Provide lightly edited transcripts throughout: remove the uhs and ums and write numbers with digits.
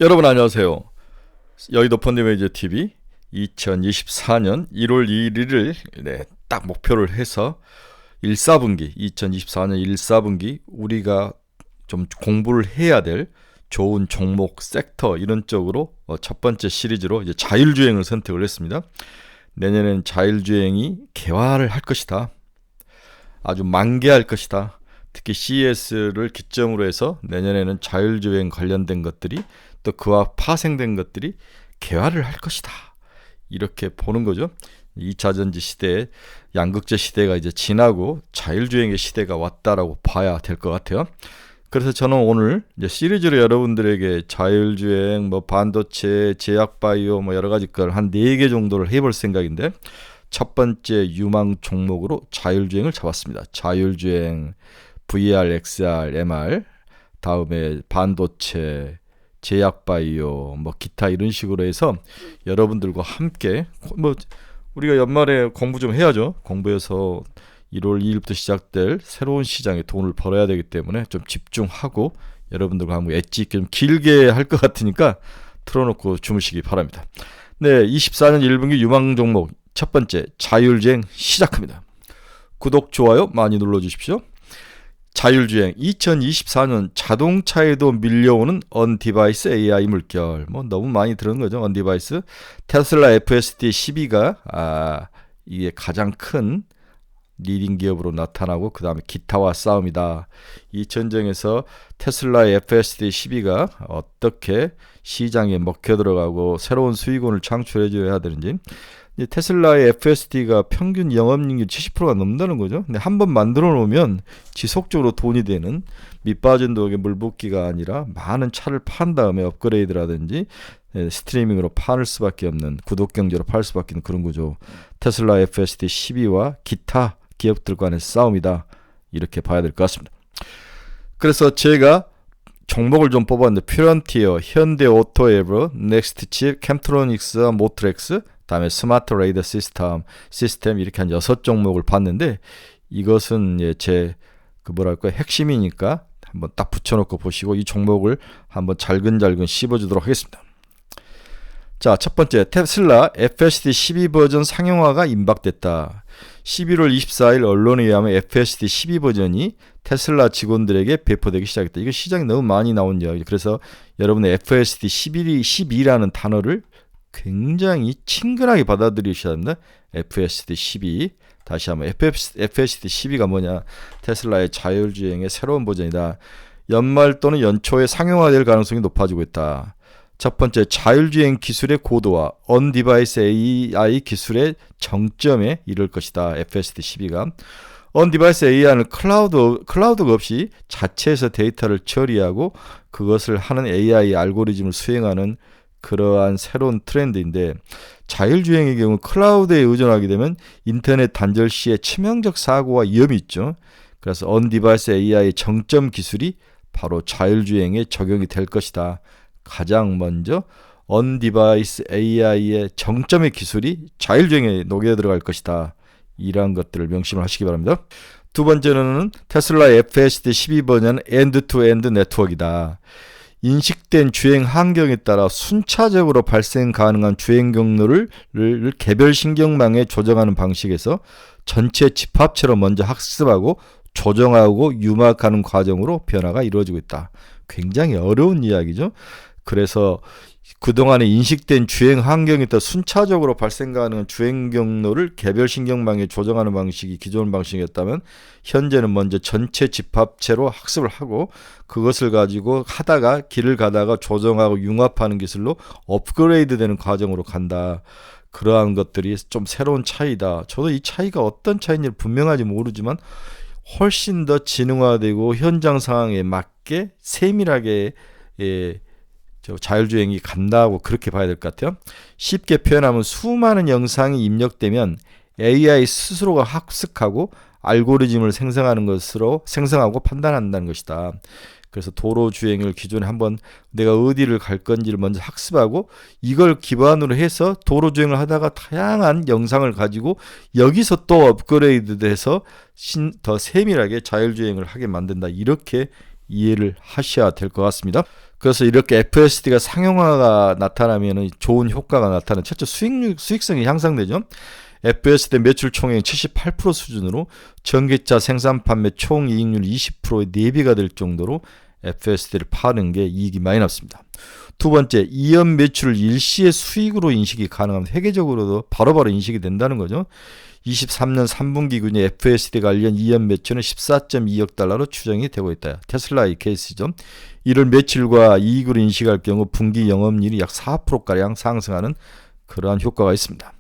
여러분 안녕하세요. 여의도 펀드매니저 TV 2024년 1월 2일을 딱 목표를 해서 2024년 1사분기 우리가 좀 공부를 해야 될 좋은 종목, 섹터 이런 쪽으로 첫 번째 시리즈로 이제 자율주행을 선택을 했습니다. 내년엔 자율주행이 개화를 할 것이다. 아주 만개할 것이다. 특히 CES를 기점으로 해서 내년에는 자율주행 관련된 것들이 또 그와 파생된 것들이 개화를 할 것이다. 이렇게 보는 거죠. 2차 전지 시대에 양극재 시대가 이제 지나고 자율주행의 시대가 왔다라고 봐야 될 것 같아요. 그래서 저는 오늘 이제 시리즈로 여러분들에게 자율주행, 반도체, 제약바이오 여러 가지 걸 한 4개 정도를 해볼 생각인데 첫 번째 유망 종목으로 자율주행을 잡았습니다. 자율주행, VR, XR, MR, 다음에 반도체, 제약바이오, 기타 이런 식으로 해서 여러분들과 함께 우리가 연말에 공부 좀 해야죠. 공부해서 1월 2일부터 시작될 새로운 시장에 돈을 벌어야 되기 때문에 좀 집중하고 여러분들과 함께 엣지 있게 좀 길게 할 것 같으니까 틀어놓고 주무시기 바랍니다. 네, 24년 1분기 유망 종목 첫 번째 자율주행 시작합니다. 구독, 좋아요 많이 눌러주십시오. 자율주행 2024년 자동차에도 밀려오는 언디바이스 AI 물결 너무 많이 들은 거죠. 언디바이스 테슬라 FSD 12가 이게 가장 큰 리딩 기업으로 나타나고 그 다음에 기타와 싸움이다. 이 전쟁에서 테슬라의 FSD 12가 어떻게 시장에 먹혀 들어가고 새로운 수익원을 창출해 줘야 되는지. 테슬라의 FSD가 평균 영업이익률 70%가 넘는다는 거죠. 근데 한번 만들어 놓으면 지속적으로 돈이 되는 밑빠진 독에 물붓기가 아니라 많은 차를 판 다음에 업그레이드라든지 스트리밍으로 팔 수밖에 없는 구독 경제로 팔 수밖에 없는 그런 거죠. 테슬라 FSD 12와 기타 기업들 간의 싸움이다. 이렇게 봐야 될 것 같습니다. 그래서 제가 종목을 좀 뽑았는데 퓨런티어, 현대오토에버, 넥스트칩, 캠트로닉스, 모트렉스 다음에 스마트 레이더 시스템 이렇게 한 6종목을 봤는데 이것은 제 핵심이니까 한번 딱 붙여놓고 보시고 이 종목을 한번 잘근잘근 씹어주도록 하겠습니다. 자, 첫 번째 테슬라 FSD 12 버전 상용화가 임박됐다. 11월 24일 언론에 의하면 FSD 12 버전이 테슬라 직원들에게 배포되기 시작했다. 이거 시장에 너무 많이 나온 이야기. 그래서 여러분의 FSD 12라는 단어를 굉장히 친근하게 받아들이셔야 합니다. FSD 12 다시 한번 FSD 12가 뭐냐? 테슬라의 자율주행의 새로운 버전이다. 연말 또는 연초에 상용화될 가능성이 높아지고 있다. 첫 번째, 자율주행 기술의 고도화, 언디바이스 AI 기술의 정점에 이를 것이다. FSD 12가. 언디바이스 AI는 클라우드가 없이 자체에서 데이터를 처리하고 그것을 하는 AI 알고리즘을 수행하는 그러한 새로운 트렌드인데 자율주행의 경우 클라우드에 의존하게 되면 인터넷 단절 시에 치명적 사고와 위험이 있죠. 그래서 언디바이스 AI의 정점 기술이 바로 자율주행에 적용이 될 것이다. 가장 먼저 언디바이스 AI의 정점의 기술이 자율주행에 녹여 들어갈 것이다. 이러한 것들을 명심을 하시기 바랍니다. 두 번째는 테슬라 FSD 12 버전 엔드-투-엔드 네트워크이다. 인식된 주행 환경에 따라 순차적으로 발생 가능한 주행 경로를 개별 신경망에 조정하는 방식에서 전체 집합체로 먼저 학습하고 조정하고 융합하는 과정으로 변화가 이루어지고 있다. 굉장히 어려운 이야기죠. 그래서 그동안에 인식된 주행 환경에 따라 순차적으로 발생 가능한 주행 경로를 개별 신경망에 조정하는 방식이 기존 방식이었다면 현재는 먼저 전체 집합체로 학습을 하고 그것을 가지고 길을 가다가 조정하고 융합하는 기술로 업그레이드 되는 과정으로 간다. 그러한 것들이 좀 새로운 차이다. 저도 이 차이가 어떤 차이인지 분명하지 모르지만 훨씬 더 지능화되고 현장 상황에 맞게 세밀하게 자율주행이 간다고 그렇게 봐야 될 것 같아요. 쉽게 표현하면 수많은 영상이 입력되면 AI 스스로가 학습하고 알고리즘을 생성하고 판단한다는 것이다. 그래서 도로 주행을 기존에 한번 내가 어디를 갈 건지를 먼저 학습하고 이걸 기반으로 해서 도로 주행을 하다가 다양한 영상을 가지고 여기서 또 업그레이드돼서 더 세밀하게 자율주행을 하게 만든다. 이렇게 이해를 하셔야 될 것 같습니다. 그래서 이렇게 FSD가 상용화가 나타나면 좋은 효과가 나타나는 첫째 수익성이 향상되죠. FSD 매출 총액 78% 수준으로 전기차 생산 판매 총 이익률 20%의 4배가 될 정도로 FSD를 파는 게 이익이 많이 났습니다. 두 번째, 이연 매출을 일시에 수익으로 인식이 가능하면 회계적으로도 바로바로 인식이 된다는 거죠. 23년 3분기 기준 FSD 관련 이연 매출은 14.2억 달러로 추정이 되고 있다. 테슬라의 케이스죠. 이를 매출과 이익으로 인식할 경우 분기 영업이익이 약 4%가량 상승하는 그러한 효과가 있습니다.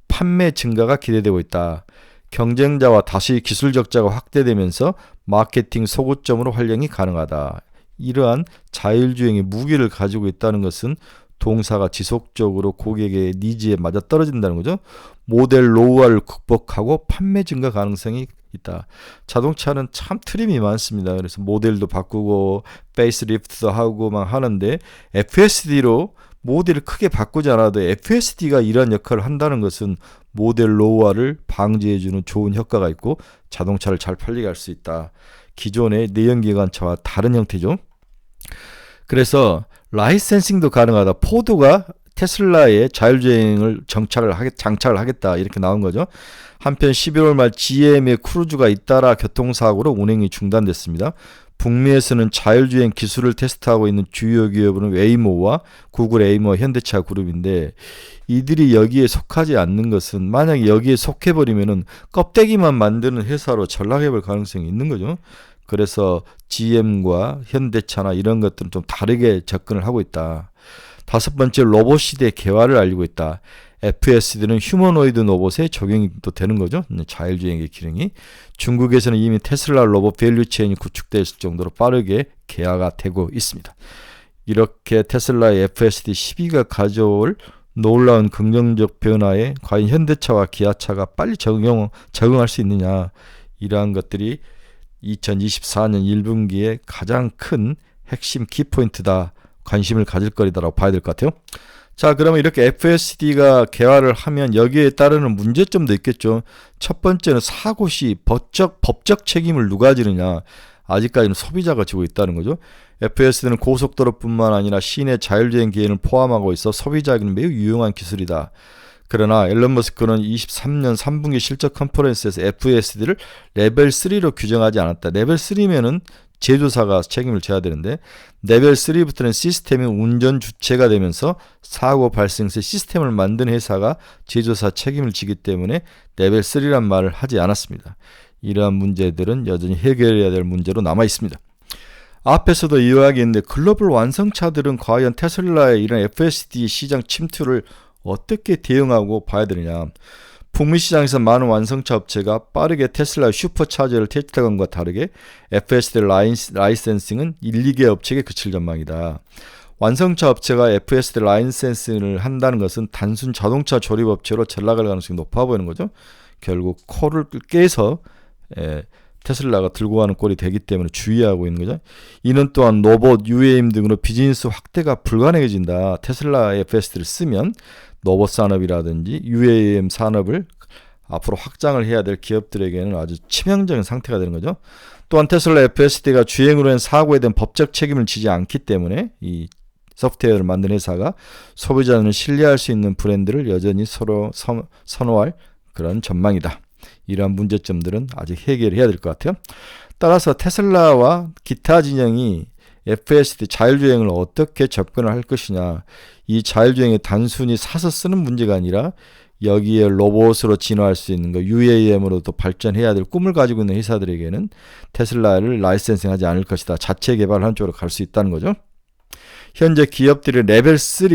판매 증가가 기대되고 있다. 경쟁자와 다시 기술 적자가 확대되면서 마케팅 소구점으로 활용이 가능하다. 이러한 자율주행의 무기를 가지고 있다는 것은 동사가 지속적으로 고객의 니즈에 맞아떨어진다는 거죠. 모델 노후화를 극복하고 판매 증가 가능성이 있다. 자동차는 참 트림이 많습니다. 그래서 모델도 바꾸고 페이스리프트도 하고 막 하는데 FSD로 모델을 크게 바꾸지 않아도 FSD가 이런 역할을 한다는 것은 모델 노후화를 방지해주는 좋은 효과가 있고 자동차를 잘 팔리게 할 수 있다. 기존의 내연기관차와 다른 형태죠. 그래서 라이센싱도 가능하다. 포드가 테슬라의 자율주행을 장착을 하겠다 이렇게 나온 거죠. 한편 11월 말 GM의 크루즈가 잇따라 교통사고로 운행이 중단됐습니다. 북미에서는 자율주행 기술을 테스트하고 있는 주요 기업은 웨이모와 구글 에이머 현대차 그룹인데 이들이 여기에 속하지 않는 것은 만약에 여기에 속해버리면은 껍데기만 만드는 회사로 전락해볼 가능성이 있는 거죠. 그래서 GM과 현대차나 이런 것들은 좀 다르게 접근을 하고 있다. 다섯 번째, 로봇 시대의 개화를 알리고 있다. FSD는 휴머노이드 로봇에 적용이 또 되는 거죠. 자율주행의 기능이. 중국에서는 이미 테슬라 로봇 밸류체인이 구축되어 있을 정도로 빠르게 개화가 되고 있습니다. 이렇게 테슬라의 FSD 12가 가져올 놀라운 긍정적 변화에 과연 현대차와 기아차가 빨리 적응할 수 있느냐. 이러한 것들이 2024년 1분기에 가장 큰 핵심 키포인트다. 관심을 가질 거리다라고 봐야 될 것 같아요. 자, 그러면 이렇게 FSD가 개화를 하면 여기에 따르는 문제점도 있겠죠. 첫 번째는 사고 시 법적 책임을 누가 지느냐. 아직까지는 소비자가 지고 있다는 거죠. FSD는 고속도로뿐만 아니라 시내 자율주행 기회를 포함하고 있어 소비자에게는 매우 유용한 기술이다. 그러나 앨런 머스크는 23년 3분기 실적 컨퍼런스에서 FSD를 레벨 3로 규정하지 않았다. 레벨 3면은 제조사가 책임을 져야 되는데 레벨 3부터는 시스템이 운전 주체가 되면서 사고 발생 시 시스템을 만든 회사가 제조사 책임을 지기 때문에 레벨 3란 말을 하지 않았습니다. 이러한 문제들은 여전히 해결해야 될 문제로 남아 있습니다. 앞에서도 이야기했는데 글로벌 완성차들은 과연 테슬라의 이런 FSD 시장 침투를 어떻게 대응하고 봐야 되느냐. 북미 시장에서 많은 완성차 업체가 빠르게 테슬라 슈퍼차저를 테스트한 것과 다르게 FSD 라이센싱은 1, 2개 업체에 그칠 전망이다. 완성차 업체가 FSD 라이센싱을 한다는 것은 단순 자동차 조립 업체로 전락할 가능성이 높아 보이는 거죠. 결국 코를 깨서 테슬라가 들고 가는 꼴이 되기 때문에 주의하고 있는 거죠. 이는 또한 로봇, UAM 등으로 비즈니스 확대가 불가능해진다. 테슬라 FSD를 쓰면 로봇 산업이라든지 UAM 산업을 앞으로 확장을 해야 될 기업들에게는 아주 치명적인 상태가 되는 거죠. 또한 테슬라 FSD가 주행으로 한 사고에 대한 법적 책임을 지지 않기 때문에 이 소프트웨어를 만든 회사가 소비자는 신뢰할 수 있는 브랜드를 여전히 서로 선호할 그런 전망이다. 이러한 문제점들은 아직 해결해야 될 것 같아요. 따라서 테슬라와 기타 진영이 FSD 자율주행을 어떻게 접근을 할 것이냐. 이 자율주행이 단순히 사서 쓰는 문제가 아니라 여기에 로봇으로 진화할 수 있는 거 UAM으로도 발전해야 될 꿈을 가지고 있는 회사들에게는 테슬라를 라이센싱하지 않을 것이다. 자체 개발하는 쪽으로 갈 수 있다는 거죠. 현재 기업들이 레벨 3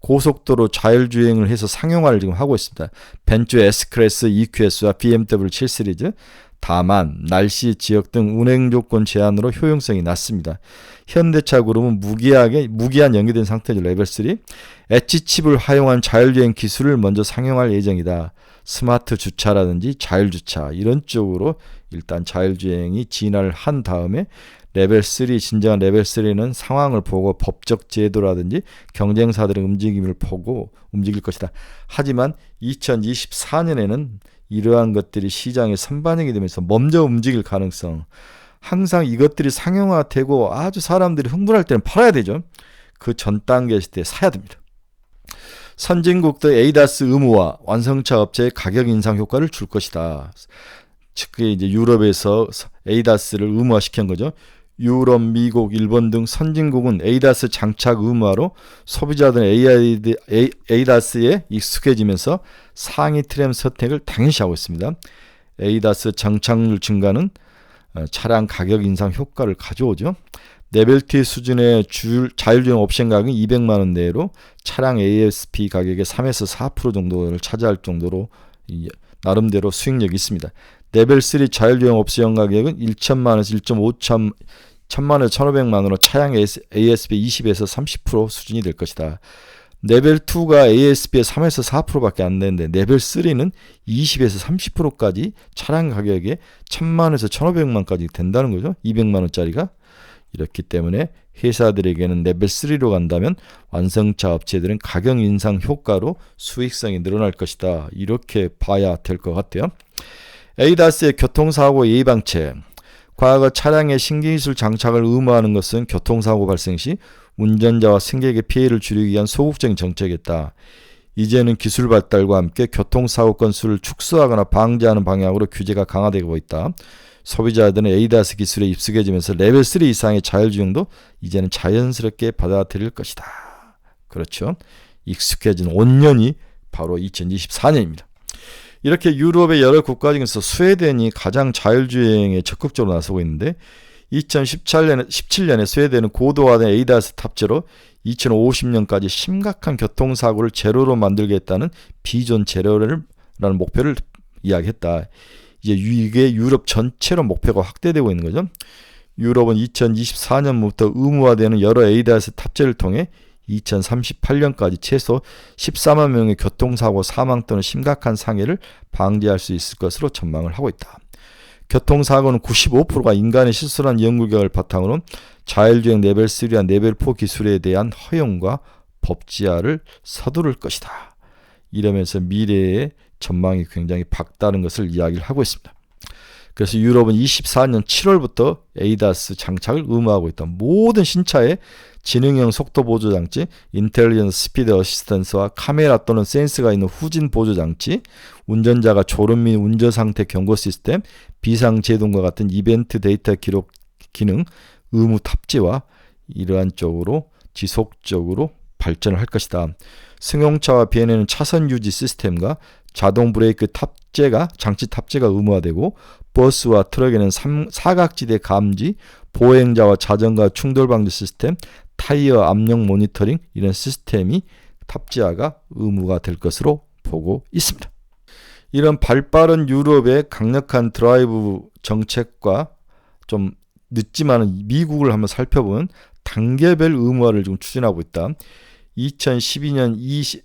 고속도로 자율주행을 해서 상용화를 지금 하고 있습니다. 벤츠 S클래스, EQS와 BMW 7 시리즈. 다만 날씨, 지역 등 운행 조건 제한으로 효용성이 낮습니다. 현대차 그룹은 무기한 연기된 상태죠. 레벨 3. 엣지칩을 활용한 자율주행 기술을 먼저 상용할 예정이다. 스마트 주차라든지 자율주차 이런 쪽으로 일단 자율주행이 진화를 한 다음에 레벨 3, 진정한 레벨 3는 상황을 보고 법적 제도라든지 경쟁사들의 움직임을 보고 움직일 것이다. 하지만 2024년에는 이러한 것들이 시장에 선반영이 되면서 먼저 움직일 가능성, 항상 이것들이 상용화되고 아주 사람들이 흥분할 때는 팔아야 되죠. 그 전 단계일 때 사야 됩니다. 선진국도 에이다스 의무화, 완성차 업체의 가격 인상 효과를 줄 것이다. 즉 이제 유럽에서 에이다스를 의무화시킨 거죠. 유럽, 미국, 일본 등 선진국은 에이다스 장착 의무화로 소비자들은 에이다스에 익숙해지면서 상위 트램 선택을 당연시하고 있습니다. 에이다스 장착률 증가는 차량 가격 인상 효과를 가져오죠. 레벨 T 수준의 자율주행 옵션 가격이 200만 원 내로 차량 ASP 가격의 3에서 4% 정도를 차지할 정도로 나름대로 수익력이 있습니다. 레벨 3 자율주행 옵션 가격은 1천만 원에서 1.5천만 원에서 1,500만 원으로 차량 ASP 20에서 30% 수준이 될 것이다. 레벨 2가 ASP의 3에서 4%밖에 안 되는데 레벨 3는 20에서 30%까지 차량 가격에 1,000만 원에서 1,500만 원까지 된다는 거죠. 200만 원짜리가. 이렇기 때문에 회사들에게는 레벨 3로 간다면 완성차 업체들은 가격 인상 효과로 수익성이 늘어날 것이다. 이렇게 봐야 될 것 같아요. 에이다스의 교통사고 예방책. 과거 차량의 신기술 장착을 의무화하는 것은 교통사고 발생 시 운전자와 승객의 피해를 줄이기 위한 소극적인 정책이었다. 이제는 기술 발달과 함께 교통사고 건수를 축소하거나 방지하는 방향으로 규제가 강화되고 있다. 소비자들은 에이다스 기술에 익숙해지면서 레벨 3 이상의 자율주행도 이제는 자연스럽게 받아들일 것이다. 그렇죠. 익숙해진 5년이 바로 2024년입니다. 이렇게 유럽의 여러 국가 중에서 스웨덴이 가장 자율주행에 적극적으로 나서고 있는데 2017년에 스웨덴은 고도화된 에이다스 탑재로 2050년까지 심각한 교통사고를 제로로 만들겠다는 비전 제로라는 목표를 이야기했다. 이제 이게 유럽 전체로 목표가 확대되고 있는 거죠. 유럽은 2024년부터 의무화되는 여러 에이다스 탑재를 통해 2038년까지 최소 14만 명의 교통사고 사망 또는 심각한 상해를 방지할 수 있을 것으로 전망을 하고 있다. 교통사고는 95%가 인간의 실수란 연구 결과를 바탕으로 자율주행 레벨 3와 레벨 4 기술에 대한 허용과 법제화를 서두를 것이다. 이러면서 미래의 전망이 굉장히 밝다는 것을 이야기를 하고 있습니다. 그래서 유럽은 24년 7월부터 에이다스 장착을 의무화하고 있다. 모든 신차에 지능형 속도 보조 장치, 인텔리전스 스피드 어시스턴스와 카메라 또는 센서가 있는 후진 보조 장치, 운전자가 졸음 및 운전 상태 경고 시스템, 비상 제동과 같은 이벤트 데이터 기록 기능 의무 탑재와 이러한 쪽으로 지속적으로 발전을 할 것이다. 승용차와 비엔에는 차선 유지 시스템과 자동 브레이크 장치 탑재가 의무화되고 버스와 트럭에는 사각지대 감지, 보행자와 자전거 충돌 방지 시스템, 타이어 압력 모니터링 이런 시스템이 탑재화가 의무가 될 것으로 보고 있습니다. 이런 발빠른 유럽의 강력한 드라이브 정책과 좀 늦지만 미국을 한번 살펴보면 단계별 의무화를 좀 추진하고 있다. 2012년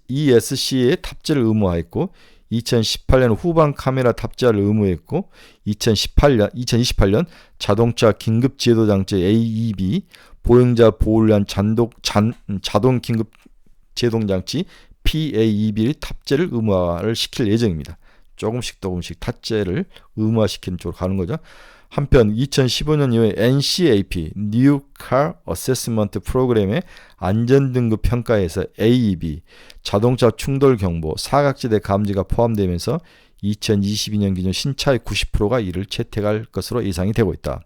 ESC에 탑재를 의무화했고 2018년 후방 카메라 탑재를 의무했고 2028년 자동차 긴급 제도 장치 AEB, 보행자 보호를 위한 자동 긴급 제동 장치 PAEB 탑재를 의무화를 시킬 예정입니다. 조금씩 탑재를 의무화시키는 쪽으로 가는 거죠. 한편 2015년 이후에 NCAP New Car Assessment 프로그램의 안전등급 평가에서 AEB, 자동차 충돌 경보, 사각지대 감지가 포함되면서 2022년 기준 신차의 90%가 이를 채택할 것으로 예상이 되고 있다.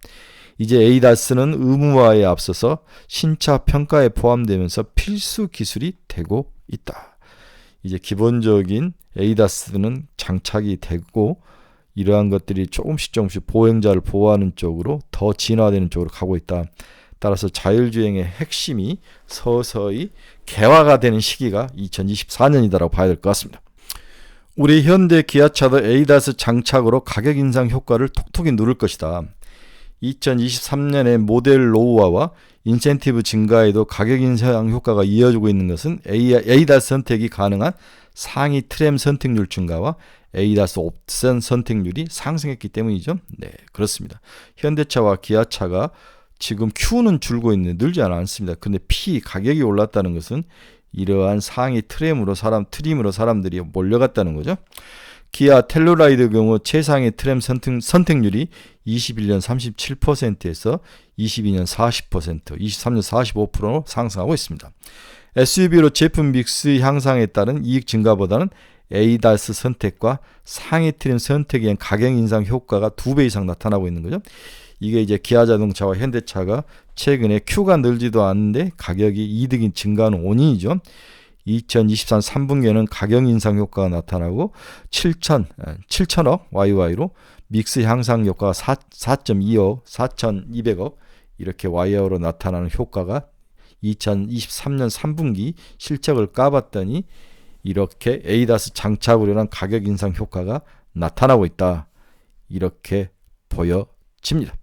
이제 에이다스는 의무화에 앞서서 신차 평가에 포함되면서 필수 기술이 되고 있다. 이제 기본적인 에이다스는 장착이 되고 이러한 것들이 조금씩 보행자를 보호하는 쪽으로 더 진화되는 쪽으로 가고 있다. 따라서 자율주행의 핵심이 서서히 개화가 되는 시기가 2024년이다라고 봐야 될 것 같습니다. 우리 현대 기아차도 에이다스 장착으로 가격 인상 효과를 톡톡히 누를 것이다. 2023년에 모델 노후화와 인센티브 증가에도 가격 인상 효과가 이어지고 있는 것은 에이다스 선택이 가능한 상위 트램 선택률 증가와 에이다스 옵션 선택률이 상승했기 때문이죠. 네, 그렇습니다. 현대차와 기아차가 지금 Q는 줄고 있는데 늘지 않습니다. 근데 가격이 올랐다는 것은 이러한 상위 트림으로 사람들이 몰려갔다는 거죠. 기아 텔루라이드 경우 최상위 트램 선택률이 21년 37%에서 22년 40%, 23년 45%로 상승하고 있습니다. SUV로 제품 믹스 향상에 따른 이익 증가보다는 ADAS 선택과 상위 트림 선택에 의한 가격 인상 효과가 2배 이상 나타나고 있는 거죠. 이게 이제 기아자동차와 현대차가 최근에 Q가 늘지도 않는데 가격이 이득이 증가하는 원인이죠. 2023 3분기에는 가격 인상 효과가 나타나고 7천억 YY로 믹스 향상 효과가 4.25억, 4,200억 이렇게 YY로 나타나는 효과가 2023년 3분기 실적을 까봤더니 이렇게 ADAS 장착으로 인한 가격 인상 효과가 나타나고 있다. 이렇게 보여집니다.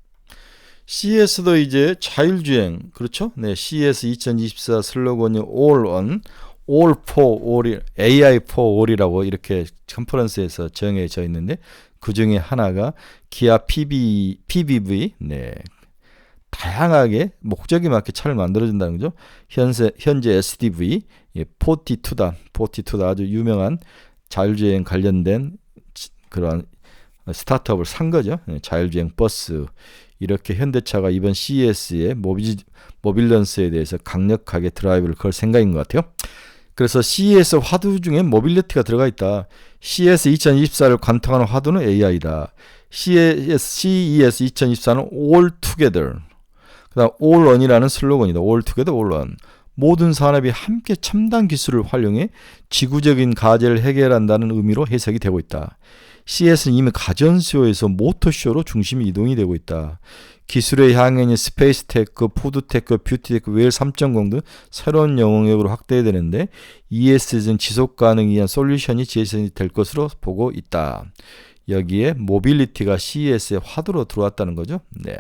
CES도 이제 자율주행, 그렇죠? 네, CES 2024 슬로건이 All On, All for All, AI for All이라고 이렇게 컨퍼런스에서 정해져 있는데 그 중에 하나가 기아 PBV, 네, 다양하게 목적에 맞게 차를 만들어준다는 거죠. 현재 SDV, 42다 아주 유명한 자율주행 관련된 그런 스타트업을 산 거죠. 자율주행 버스. 이렇게 현대차가 이번 CES의 모빌런스에 대해서 강력하게 드라이브를 걸 생각인 것 같아요. 그래서 CES 화두 중에 모빌리티가 들어가 있다. CES 2024를 관통하는 화두는 AI다. CES 2024는 All Together. 그다음 All On이라는 슬로건이다. All Together, All On. 모든 산업이 함께 첨단 기술을 활용해 지구적인 과제를 해결한다는 의미로 해석이 되고 있다. CES는 이미 가전쇼에서 모터쇼로 중심이 이동이 되고 있다. 기술의 향연이 스페이스테크, 푸드테크, 뷰티테크, 웰 3.0 등 새로운 영역으로 확대되는데 ESG는 지속가능에 의한 솔루션이 제시이 될 것으로 보고 있다. 여기에 모빌리티가 CES의 화두로 들어왔다는 거죠. 네.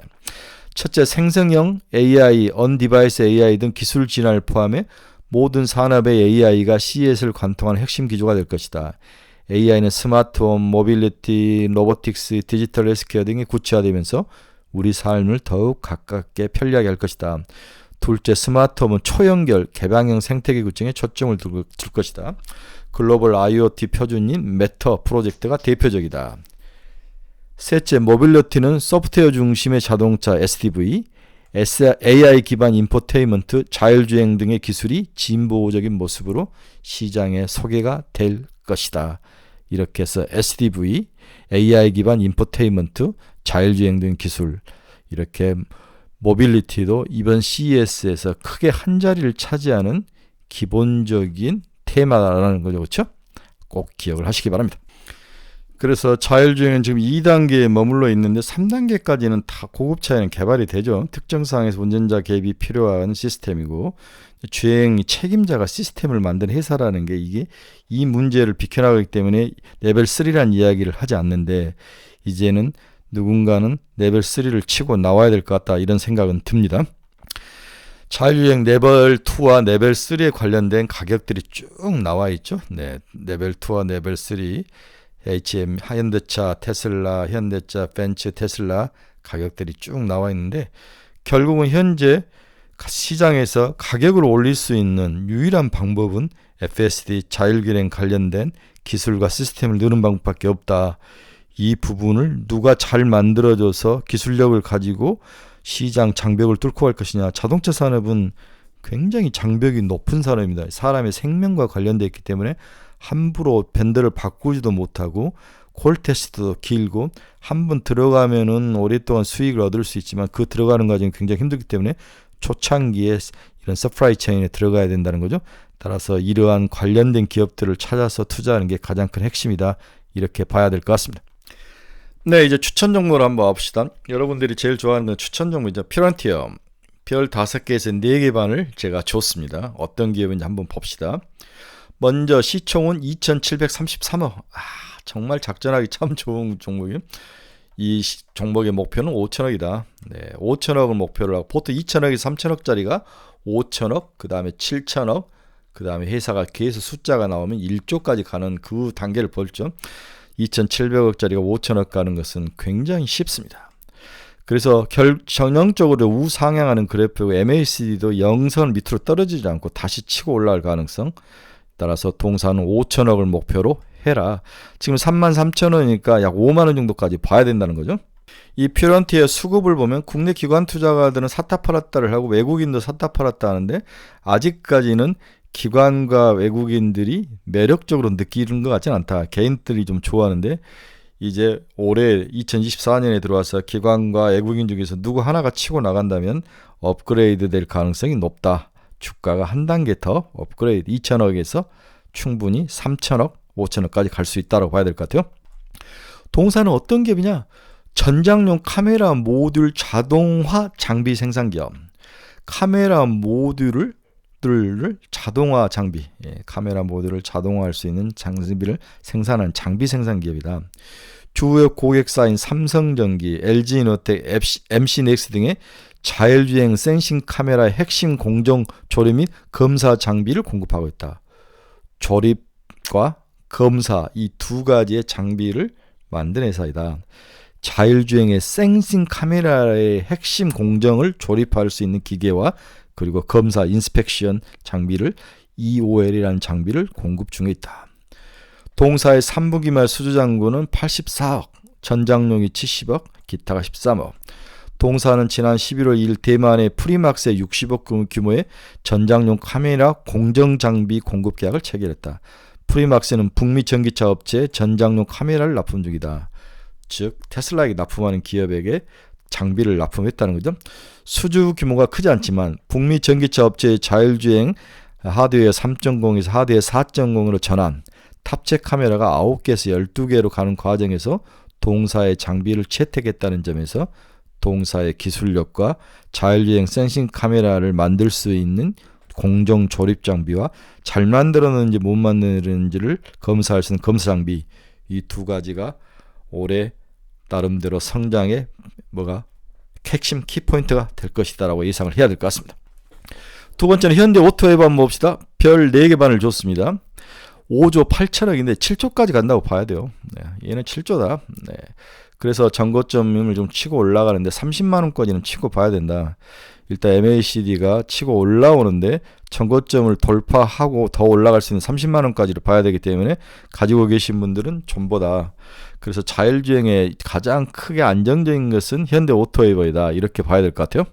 첫째, 생성형 AI, 언디바이스 AI 등 기술 진화를 포함해 모든 산업의 AI가 CES를 관통하는 핵심 기조가 될 것이다. AI는 스마트홈, 모빌리티, 로보틱스, 디지털 헬스케어 등이 구체화되면서 우리 삶을 더욱 가깝게 편리하게 할 것이다. 둘째, 스마트홈은 초연결, 개방형 생태계 구축에 초점을 둘 것이다. 글로벌 IoT 표준인 메터 프로젝트가 대표적이다. 셋째, 모빌리티는 소프트웨어 중심의 자동차 SDV, AI 기반 인포테인먼트, 자율주행 등의 기술이 진보적인 모습으로 시장에 소개가 될 것이다. 이렇게 해서 SDV, AI 기반 인포테인먼트, 자율주행 등 기술, 이렇게 모빌리티도 이번 CES에서 크게 한 자리를 차지하는 기본적인 테마라는 거죠. 그렇죠? 꼭 기억을 하시기 바랍니다. 그래서 자율주행은 지금 2단계에 머물러 있는데 3단계까지는 다 고급차에는 개발이 되죠. 특정 상황에서 운전자 개입이 필요한 시스템이고 주행 책임자가 시스템을 만든 회사라는 게 이게 이 문제를 비켜나가기 때문에 레벨 3라는 이야기를 하지 않는데 이제는 누군가는 레벨 3를 치고 나와야 될 것 같다 이런 생각은 듭니다. 자율주행 레벨 2와 레벨 3에 관련된 가격들이 쭉 나와 있죠. 네, 레벨 2와 레벨 3 HM, 현대차, 테슬라, 현대차, 벤츠, 테슬라 가격들이 쭉 나와 있는데 결국은 현재 시장에서 가격을 올릴 수 있는 유일한 방법은 FSD, 자율주행 관련된 기술과 시스템을 넣는 방법밖에 없다. 이 부분을 누가 잘 만들어줘서 기술력을 가지고 시장 장벽을 뚫고 갈 것이냐. 자동차 산업은 굉장히 장벽이 높은 산업입니다. 사람의 생명과 관련되어 있기 때문에 함부로 밴드를 바꾸지도 못하고 콜 테스트도 길고 한 번 들어가면은 오랫동안 수익을 얻을 수 있지만 그 들어가는 과정이 굉장히 힘들기 때문에 초창기에 이런 서프라이 체인에 들어가야 된다는 거죠. 따라서 이러한 관련된 기업들을 찾아서 투자하는 게 가장 큰 핵심이다. 이렇게 봐야 될 것 같습니다. 네, 이제 추천 종목을 한번 봅시다. 여러분들이 제일 좋아하는 건 추천 종목이죠. 피런티어. 별 5개에서 4개 반을 제가 줬습니다. 어떤 기업인지 한번 봅시다. 먼저 시총은 2,733억. 정말 작전하기 참 좋은 종목이에요. 이 종목의 목표는 5천억이다. 네, 5천억을 목표로 하고 보통 2천억에서 3천억짜리가 5천억, 그 다음에 7천억, 그 다음에 회사가 계속 숫자가 나오면 1조까지 가는 그 단계를 벌죠. 2,700억짜리가 5천억 가는 것은 굉장히 쉽습니다. 그래서 전형적으로 우상향하는 그래프고 MACD도 영선 밑으로 떨어지지 않고 다시 치고 올라갈 가능성, 따라서 동사는 5천억을 목표로 해라. 지금 33,000원이니까 약 5만 원 정도까지 봐야 된다는 거죠. 이 퓨런티의 수급을 보면 국내 기관 투자가들은 샀다 팔았다를 하고 외국인도 샀다 팔았다 하는데 아직까지는 기관과 외국인들이 매력적으로 느끼는 것 같지는 않다. 개인들이 좀 좋아하는데 이제 올해 2024년에 들어와서 기관과 외국인 중에서 누구 하나가 치고 나간다면 업그레이드 될 가능성이 높다. 주가가 한 단계 더 업그레이드 2천억에서 충분히 3천억, 5천억까지 갈 수 있다고 봐야 될 것 같아요. 동사는 어떤 기업이냐? 전장용 카메라 모듈 자동화 장비 생산 기업. 카메라 모듈을 자동화 장비, 카메라 모듈을 자동화할 수 있는 장비를 생산하는 장비 생산 기업이다. 주요 고객사인 삼성전기, LG이노텍, MC넥스 등의 자율주행 센싱 카메라의 핵심 공정 조립 및 검사 장비를 공급하고 있다. 조립과 검사 이 두 가지의 장비를 만든 회사이다. 자율주행의 센싱 카메라의 핵심 공정을 조립할 수 있는 기계와 그리고 검사, 인스펙션 장비를 EOL이라는 장비를 공급 중에 있다. 동사의 3분기 말 수주잔고는 84억, 전장용이 70억, 기타가 13억. 동사는 지난 11월 2일 대만의 프리막스의 60억 규모의 전장용 카메라 공정 장비 공급 계약을 체결했다. 프리막스는 북미 전기차 업체에 전장용 카메라를 납품 중이다. 즉 테슬라에게 납품하는 기업에게 장비를 납품했다는 거죠. 수주 규모가 크지 않지만 북미 전기차 업체의 자율주행 하드웨어 3.0에서 하드웨어 4.0으로 전환, 탑재 카메라가 9개에서 12개로 가는 과정에서 동사의 장비를 채택했다는 점에서 동사의 기술력과 자율주행 센싱 카메라를 만들 수 있는 공정 조립 장비와 잘 만들었는지 못 만들었는지를 검사할 수 있는 검사 장비, 이 두 가지가 올해 나름대로 성장의 핵심 키포인트가 될 것이다라고 예상을 해야 될 것 같습니다. 두 번째는 현대 오토웨브 한번 봅시다. 별 4개 반을 줬습니다. 5조 8천억인데 7조까지 간다고 봐야 돼요. 얘는 7조다. 그래서 전고점을 좀 치고 올라가는데 30만 원까지는 치고 봐야 된다. 일단 MACD가 치고 올라오는데 전고점을 돌파하고 더 올라갈 수 있는 30만 원까지를 봐야 되기 때문에 가지고 계신 분들은 전보다. 그래서 자율주행에 가장 크게 안정적인 것은 현대 오토웨이버이다. 이렇게 봐야 될 것 같아요.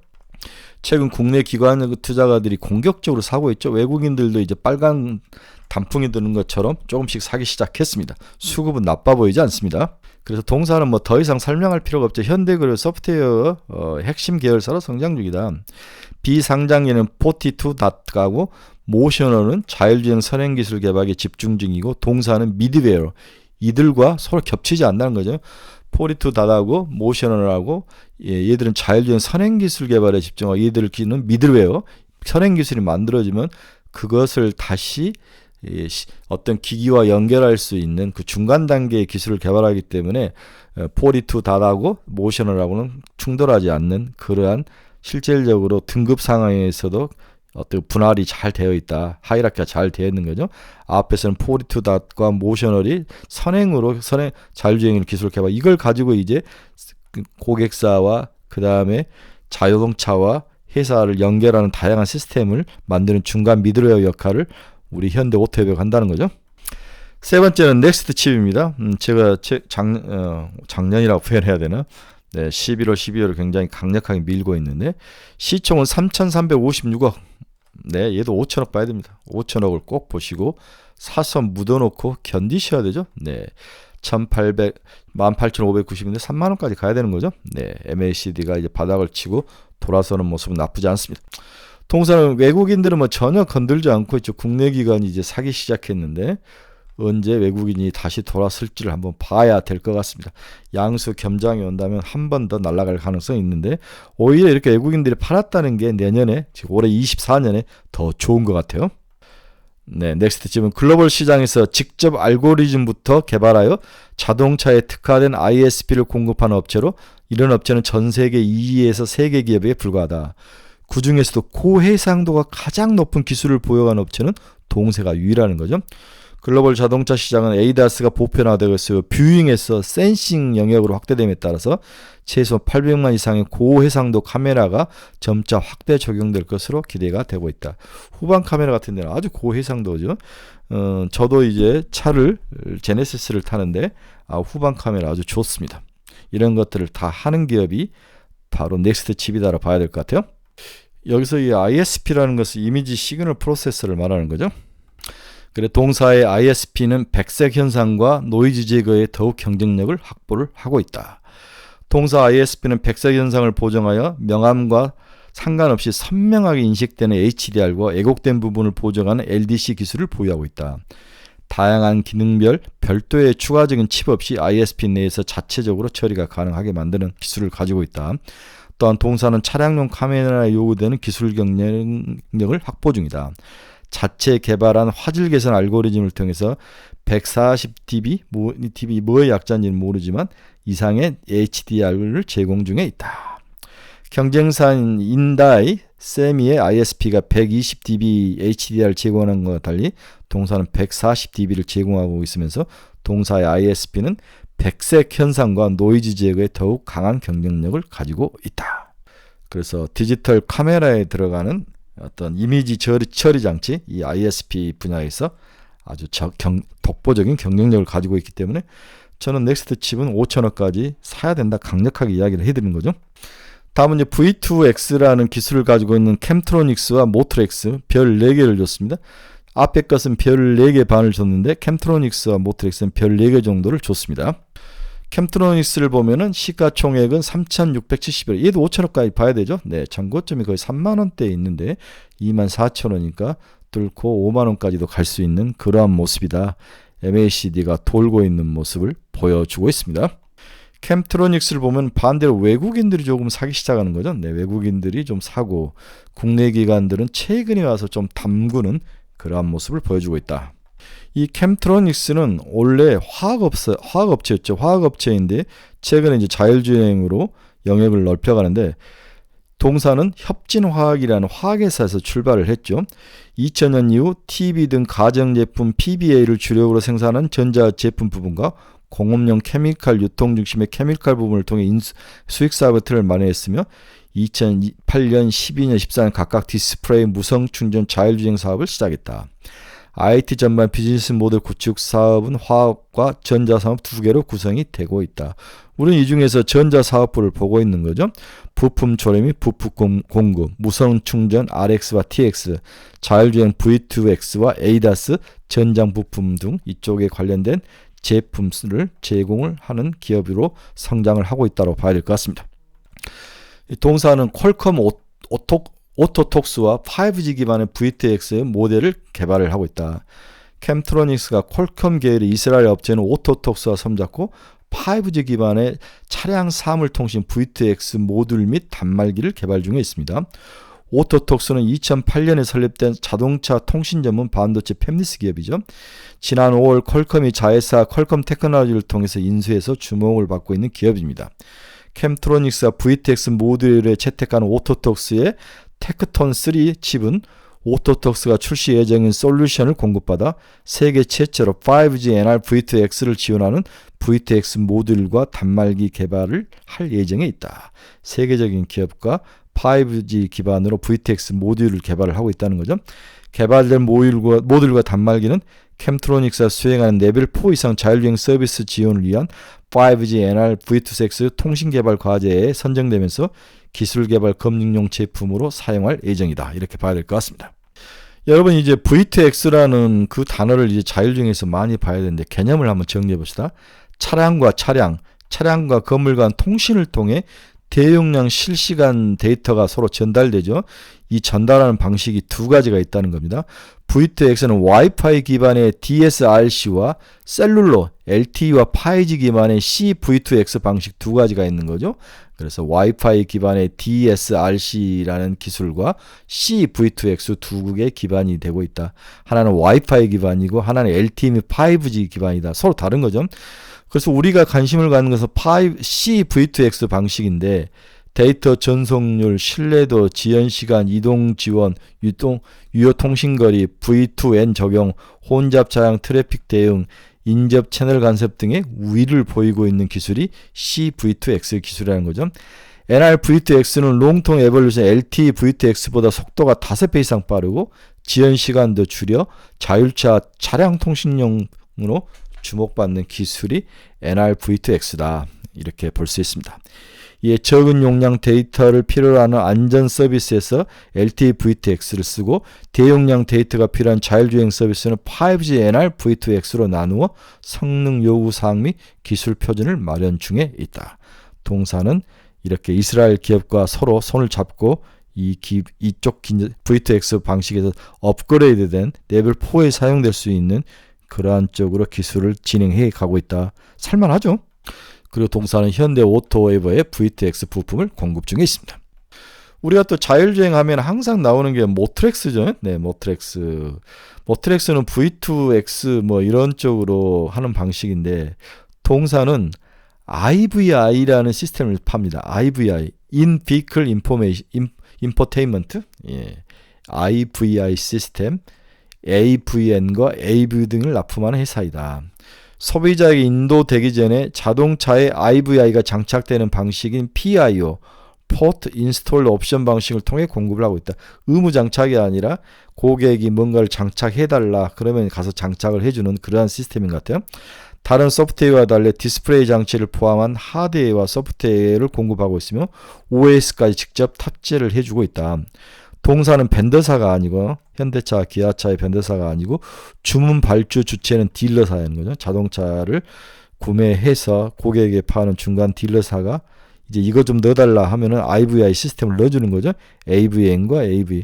최근 국내 기관 투자가들이 공격적으로 사고 있죠. 외국인들도 이제 빨간 단풍이 드는 것처럼 조금씩 사기 시작했습니다. 수급은 나빠 보이지 않습니다. 그래서 동사는 더 이상 설명할 필요가 없죠. 현대그룹 소프트웨어 핵심 계열사로 성장 중이다. 비상장에는 42닷하고 모셔널은 자율주행 선행기술 개발에 집중 중이고 동사는 미드웨어 이들과 서로 겹치지 않는다는 거죠. 42닷하고 모셔널하고 얘들은 자율주행 선행기술 개발에 집중하고 얘들끼리는 미드웨어 선행기술이 만들어지면 그것을 다시 어떤 기기와 연결할 수 있는 그 중간 단계의 기술을 개발하기 때문에 42닷하고 모셔널하고는 충돌하지 않는 그러한 실질적으로 등급 상황에서도 어떤 분할이 잘 되어 있다. 하이라키가 잘 되어 있는 거죠. 앞에서는 42닷과 모셔널이 선행 자율주행 기술 개발 이걸 가지고 이제 고객사와 그 다음에 자동차와 회사를 연결하는 다양한 시스템을 만드는 중간 미드웨어 역할을 우리 현대 오토웨이버가 한다는 거죠. 세 번째는 넥스트 칩입니다. 제가 작년이라고 표현해야 되나? 11월, 12월을 굉장히 강력하게 밀고 있는데 시총은 3,356억. 얘도 5천억 봐야 됩니다. 5천억을 꼭 보시고 사서 묻어놓고 견디셔야 되죠. 18,590인데 3만 원까지 가야 되는 거죠. MACD가 이제 바닥을 치고 돌아서는 모습은 나쁘지 않습니다. 동사는 외국인들은 전혀 건들지 않고 있죠. 국내 기관이 이제 사기 시작했는데 언제 외국인이 다시 돌아설지를 한번 봐야 될 것 같습니다. 양수 겸장이 온다면 한 번 더 날아갈 가능성이 있는데 오히려 이렇게 외국인들이 팔았다는 게 내년에 지금 올해 24년에 더 좋은 것 같아요. 넥스트 칩은 글로벌 시장에서 직접 알고리즘부터 개발하여 자동차에 특화된 ISP를 공급하는 업체로 이런 업체는 전 세계 2위에서 3개 기업에 불과하다. 그 중에서도 고해상도가 가장 높은 기술을 보유한 업체는 동사가 유일하는 거죠. 글로벌 자동차 시장은 ADAS가 보편화되고 있어요. 뷰잉에서 센싱 영역으로 확대됨에 따라서 최소 800만 이상의 고해상도 카메라가 점차 확대 적용될 것으로 기대가 되고 있다. 후방 카메라 같은 데는 아주 고해상도죠. 저도 이제 차를 제네시스를 타는데 후방 카메라 아주 좋습니다. 이런 것들을 다 하는 기업이 바로 넥스트 칩이다라고 봐야 될 것 같아요. 여기서 이 ISP라는 것은 이미지 시그널 프로세서를 말하는 거죠. 그래 동사의 ISP는 백색 현상과 노이즈 제거에 더욱 경쟁력을 확보를 하고 있다. 동사 ISP는 백색 현상을 보정하여 명암과 상관없이 선명하게 인식되는 HDR과 왜곡된 부분을 보정하는 LDC 기술을 보유하고 있다. 다양한 기능별 별도의 추가적인 칩 없이 ISP 내에서 자체적으로 처리가 가능하게 만드는 기술을 가지고 있다. 또한 동사는 차량용 카메라에 요구되는 기술 경쟁력을 확보 중이다. 자체 개발한 화질 개선 알고리즘을 통해서 140dB, dB 뭐의 약자인지는 모르지만 이상의 HDR을 제공 중에 있다. 경쟁사인 인다이, 세미의 ISP가 120dB HDR 제공하는 것과 달리 동사는 140dB를 제공하고 있으면서 동사의 ISP는 백색 현상과 노이즈 제거에 더욱 강한 경쟁력을 가지고 있다. 그래서 디지털 카메라에 들어가는 어떤 이미지 처리 장치, 이 ISP 분야에서 아주 독보적인 경쟁력을 가지고 있기 때문에 저는 넥스트 칩은 5천원까지 사야 된다 강력하게 이야기를 해드리는 거죠. 다음은 이제 V2X라는 기술을 가지고 있는 캠트로닉스와 모트렉스 별 4개를 줬습니다. 앞에 것은 별 4개 반을 줬는데 캠트로닉스와 모트렉스는 별 4개 정도를 줬습니다. 캠트로닉스를 보면은 시가총액은 3,670원. 얘도 5천원까지 봐야 되죠. 네, 정고점이 거의 3만원대에 있는데 24,000원이니까 뚫고 5만원까지도 갈 수 있는 그러한 모습이다. MACD가 돌고 있는 모습을 보여주고 있습니다. 캠트로닉스를 보면 반대로 외국인들이 조금 사기 시작하는 거죠. 네, 외국인들이 좀 사고 국내 기관들은 최근에 와서 좀 담그는 그러한 모습을 보여주고 있다. 이 캠트로닉스는 원래 화학업체였죠. 화학업체인데 최근에 이제 자율주행으로 영역을 넓혀가는데 동사는 협진화학이라는 화학회사에서 출발을 했죠. 2000년 이후 TV 등 가정제품 PBA를 주력으로 생산하는 전자제품 부분과 공업용 케미칼 유통 중심의 케미칼 부분을 통해 수익사업의 틀을 마련했으며 2008년, 12년, 14년 각각 디스플레이, 무선 충전, 자율주행 사업을 시작했다. IT 전반 비즈니스 모델 구축 사업은 화학과 전자산업 두 개로 구성이 되고 있다. 우리는 이 중에서 전자사업부를 보고 있는 거죠. 부품 조립 및 부품 공급, 무선 충전 RX와 TX, 자율주행 V2X와 ADAS, 전장 부품 등 이쪽에 관련된 제품을 제공을 하는 기업으로 성장을 하고 있다고 봐야 될 것 같습니다. 이 동사는 퀄컴 오토톡스와 5G 기반의 V2X 모델을 개발을 하고 있다. 캠트로닉스가 퀄컴 계열의 이스라엘 업체는 오토톡스와 손잡고 5G 기반의 차량 사물 통신 V2X 모듈 및 단말기를 개발 중에 있습니다. 오토톡스는 2008년에 설립된 자동차 통신 전문 반도체 팹리스 기업이죠. 지난 5월 퀄컴이 자회사 퀄컴 테크놀로지를 통해서 인수해서 주목을 받고 있는 기업입니다. 캠트로닉스가 V2X 모듈에 채택한 오토톡스의 테크톤 3 칩은 오토톡스가 출시 예정인 솔루션을 공급받아 세계 최초로 5G NR V2X를 지원하는 V2X 모듈과 단말기 개발을 할 예정에 있다. 세계적인 기업과 5G 기반으로 V2X 모듈을 개발을 하고 있다는 거죠. 개발된 모듈과 단말기는 캠트로닉스가 수행하는 레벨 4 이상 자율주행 서비스 지원을 위한 5G NR V2X 통신 개발 과제에 선정되면서 기술 개발 검증용 제품으로 사용할 예정이다. 이렇게 봐야 될 것 같습니다. 여러분 이제 V2X라는 그 단어를 이제 자율주행에서 많이 봐야 되는데 개념을 한번 정리해 봅시다. 차량과 건물 간 통신을 통해 대용량 실시간 데이터가 서로 전달되죠. 이 전달하는 방식이 두 가지가 있다는 겁니다. V2X는 와이파이 기반의 DSRC와 셀룰러, LTE와 5G 기반의 CV2X 방식 두 가지가 있는 거죠. 그래서 와이파이 기반의 DSRC라는 기술과 CV2X 두 개의 기반이 되고 있다. 하나는 와이파이 기반이고 하나는 LTE 및 5G 기반이다. 서로 다른 거죠. 그래서 우리가 관심을 갖는 것은 CV2X 방식인데 데이터 전송률, 신뢰도, 지연시간, 이동 지원, 유효 통신거리, V2N 적용, 혼잡 차량 트래픽 대응, 인접 채널 간섭 등의 우위를 보이고 있는 기술이 CV2X 기술이라는 거죠. NR-V2X는 롱통 에볼루션 LTE-V2X보다 속도가 5배 이상 빠르고 지연 시간도 줄여 자율차 차량 통신용으로 주목받는 기술이 NR-V2X다. 이렇게 볼 수 있습니다. 이에 적은 용량 데이터를 필요로 하는 안전 서비스에서 LTE-V2X를 쓰고 대용량 데이터가 필요한 자율주행 서비스는 5G NR-V2X로 나누어 성능 요구사항 및 기술 표준을 마련 중에 있다. 동사는 이렇게 이스라엘 기업과 서로 손을 잡고 이쪽 V2X 방식에서 업그레이드된 레벨 4에 사용될 수 있는 그러한 쪽으로 기술을 진행해 가고 있다. 살만하죠? 그리고 동사는 현대 오토웨이버의 V2X 부품을 공급 중에 있습니다. 우리가 또 자율주행하면 항상 나오는 게 모트렉스죠. 네, 모트렉스. 모트렉스는 V2X 뭐 이런 쪽으로 하는 방식인데 동사는 IVI라는 시스템을 팝니다. IVI, In Vehicle Infotainment, 예, IVI 시스템, AVN과 AV 등을 납품하는 회사이다. 소비자에게 인도되기 전에 자동차에 IVI가 장착되는 방식인 PIO, Port Install Option 방식을 통해 공급을 하고 있다. 의무 장착이 아니라 고객이 뭔가를 장착해달라 그러면 가서 장착을 해주는 그러한 시스템인 것 같아요. 다른 소프트웨어와 달리 디스플레이 장치를 포함한 하드웨어와 소프트웨어를 공급하고 있으며 OS까지 직접 탑재를 해주고 있다. 동사는 벤더사가 아니고 현대차, 기아차의 벤더사가 아니고 주문 발주 주체는 딜러사인 거죠. 자동차를 구매해서 고객에게 파는 중간 딜러사가 이제 이거 좀 넣어달라 하면은 IVI 시스템을 넣어주는 거죠. AVN과 AV.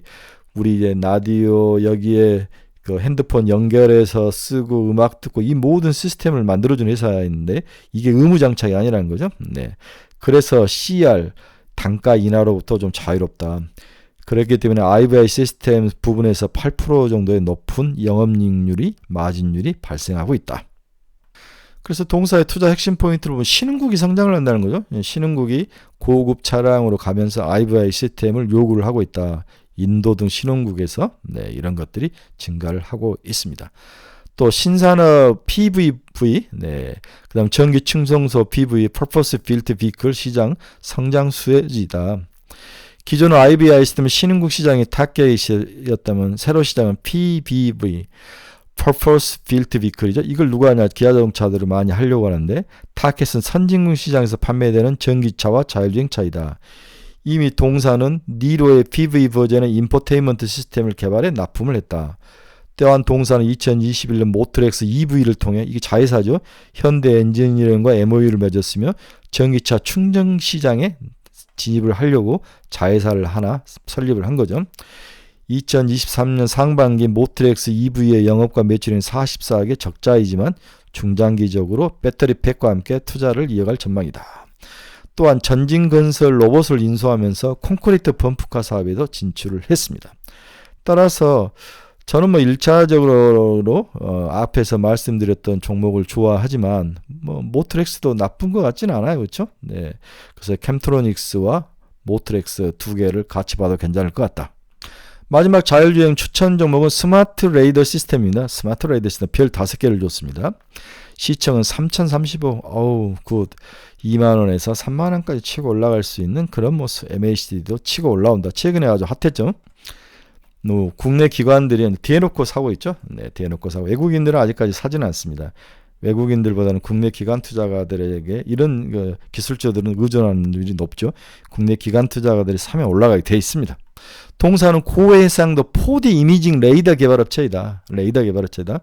우리 이제 라디오 여기에 그 핸드폰 연결해서 쓰고 음악 듣고 이 모든 시스템을 만들어주는 회사인데 이게 의무 장착이 아니라는 거죠. 네. 그래서 CR 단가 인하로부터 좀 자유롭다. 그렇기 때문에 IVI 시스템 부분에서 8% 정도의 높은 영업이익률이 마진율이 발생하고 있다. 그래서 동사의 투자 핵심 포인트를 보면 신흥국이 성장을 한다는 거죠. 신흥국이 고급 차량으로 가면서 IVI 시스템을 요구를 하고 있다. 인도 등 신흥국에서 네, 이런 것들이 증가를 하고 있습니다. 또 신산업 PVV, 네, 그다음 전기 충전소 PV, Purpose Built Vehicle 시장 성장 수혜지다. 기존 IVI 시스템은 신흥국 시장이 타겟이었다면 새로 시장은 PBV, Purpose Built Vehicle이죠. 이걸 누가 하냐? 기아자동차들을 많이 하려고 하는데 타겟은 선진국 시장에서 판매되는 전기차와 자율주행차이다. 이미 동사는 니로의 PV 버전의 인포테인먼트 시스템을 개발해 납품을 했다. 또한 동사는 2021년 모트렉스 EV를 통해 이게 자회사죠. 현대 엔지니어링과 MOU를 맺었으며 전기차 충전 시장에 진입을 하려고 자회사를 하나 설립을 한 거죠. 2023년 상반기 모트렉스 EV의 영업과 매출은 44억의 적자이지만 중장기적으로 배터리 팩과 함께 투자를 이어갈 전망이다. 또한 전진건설 로봇을 인수하면서 콘크리트 펌프카 사업에도 진출을 했습니다. 따라서 저는 뭐 1차적으로 앞에서 말씀드렸던 종목을 좋아하지만 뭐 모트렉스도 나쁜 것 같지는 않아요. 그렇죠? 네. 그래서 캠트로닉스와 모트렉스 두 개를 같이 봐도 괜찮을 것 같다. 마지막 자율주행 추천 종목은 스마트 레이더 시스템입니다. 스마트 레이더 시스템 별 5개를 줬습니다. 시청은 3,035, 어우 굿. 2만원에서 3만원까지 치고 올라갈 수 있는 그런 뭐 MACD도 치고 올라온다. 최근에 아주 핫했죠. 국내 기관들이 대놓고 사고 있죠. 네, 대놓고 사고. 외국인들은 아직까지 사지는 않습니다. 외국인들보다는 국내 기관 투자가들에게 이런 기술주들은 의존하는 일이 높죠. 국내 기관 투자가들이 사면 올라가게 돼 있습니다. 동사는 고해상도 4D 이미징 레이더 개발업체이다. 레이더 개발업체다.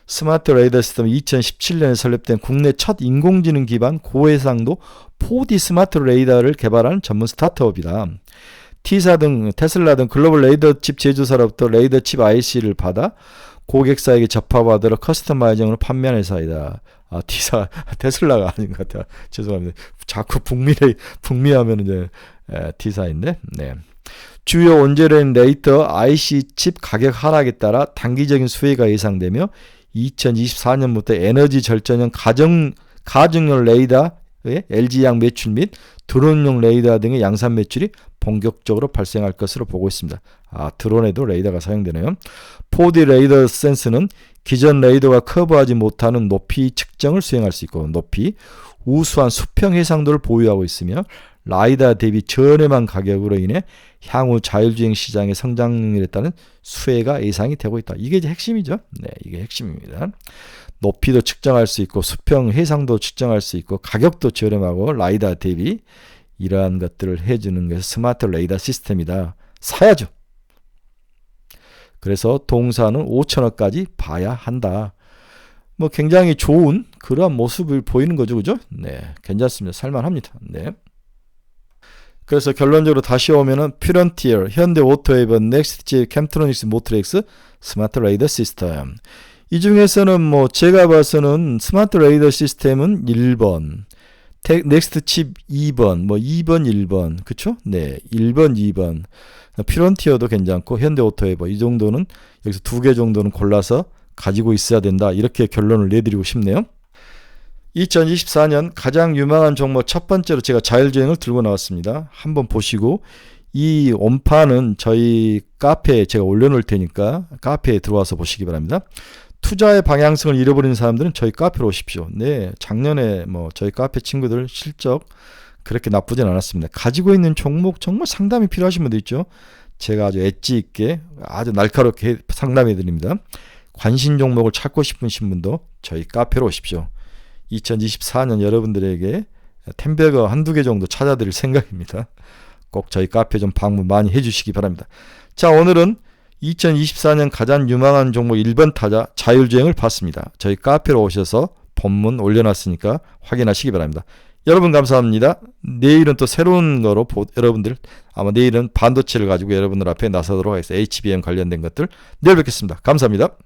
스마트 레이더 시스템 2017년에 설립된 국내 첫 인공지능 기반 고해상도 4D 스마트 레이더를 개발한 전문 스타트업이다. T사 등 테슬라 등 글로벌 레이더 칩 제조사로부터 레이더 칩 IC를 받아 고객사에게 접합하도록 커스터마이징으로 판매하는 회사이다. 아, T사 테슬라가 아닌 것 같아요. 죄송합니다. 자꾸 북미하면 이제 T사인데. 네. 주요 원재료인 레이더 IC 칩 가격 하락에 따라 단기적인 수혜가 예상되며 2024년부터 에너지 절전형 가정용 레이더의 LG양 매출 및 드론용 레이더 등의 양산 매출이 본격적으로 발생할 것으로 보고 있습니다. 드론에도 레이더가 사용되네요. 4D 레이더 센스는 기존 레이더가 커버하지 못하는 높이 측정을 수행할 수 있고 높이, 우수한 수평 해상도를 보유하고 있으며 라이다 대비 저렴한 가격으로 인해 향후 자율주행 시장의 성장률에 따른 수혜가 예상이 되고 있다. 이게 이제 핵심이죠. 네, 이게 핵심입니다. 높이도 측정할 수 있고 수평 해상도 측정할 수 있고 가격도 저렴하고 라이다 대비 이러한 것들을 해주는 것이 스마트 레이더 시스템이다. 사야죠. 그래서 동사는 5천원까지 봐야 한다. 뭐 굉장히 좋은 그러한 모습을 보이는 거죠. 그죠? 네, 괜찮습니다. 살만합니다. 네. 그래서 결론적으로 다시 오면은 퓨런티어, 현대 오토웨이버, 넥스트지, 캠트로닉스, 모트렉스, 스마트 레이더 시스템. 이 중에서는 뭐 제가 봐서는 스마트 레이더 시스템은 1번, 넥스트 칩 2번, 뭐 2번, 1번, 그쵸? 네, 1번, 2번. 퓨런티어도 괜찮고 현대 오토웨이버 이 정도는 여기서 2개 정도는 골라서 가지고 있어야 된다. 이렇게 결론을 내드리고 싶네요. 2024년 가장 유망한 종목 첫 번째로 제가 자율주행을 들고 나왔습니다. 한번 보시고 이 원판은 저희 카페에 제가 올려놓을 테니까 카페에 들어와서 보시기 바랍니다. 투자의 방향성을 잃어버린 사람들은 저희 카페로 오십시오. 네, 작년에 뭐 저희 카페 친구들 실적 그렇게 나쁘진 않았습니다. 가지고 있는 종목 정말 상담이 필요하신 분들 있죠. 제가 아주 엣지 있게 아주 날카롭게 상담해 드립니다. 관심 종목을 찾고 싶으신 분도 저희 카페로 오십시오. 2024년 여러분들에게 템베거 한두 개 정도 찾아드릴 생각입니다. 꼭 저희 카페 좀 방문 많이 해주시기 바랍니다. 자, 오늘은 2024년 가장 유망한 종목 1번 타자 자율주행을 봤습니다. 저희 카페로 오셔서 본문 올려놨으니까 확인하시기 바랍니다. 여러분 감사합니다. 내일은 또 새로운 거로 여러분들 아마 내일은 반도체를 가지고 여러분들 앞에 나서도록 하겠습니다. HBM 관련된 것들 내일 뵙겠습니다. 감사합니다.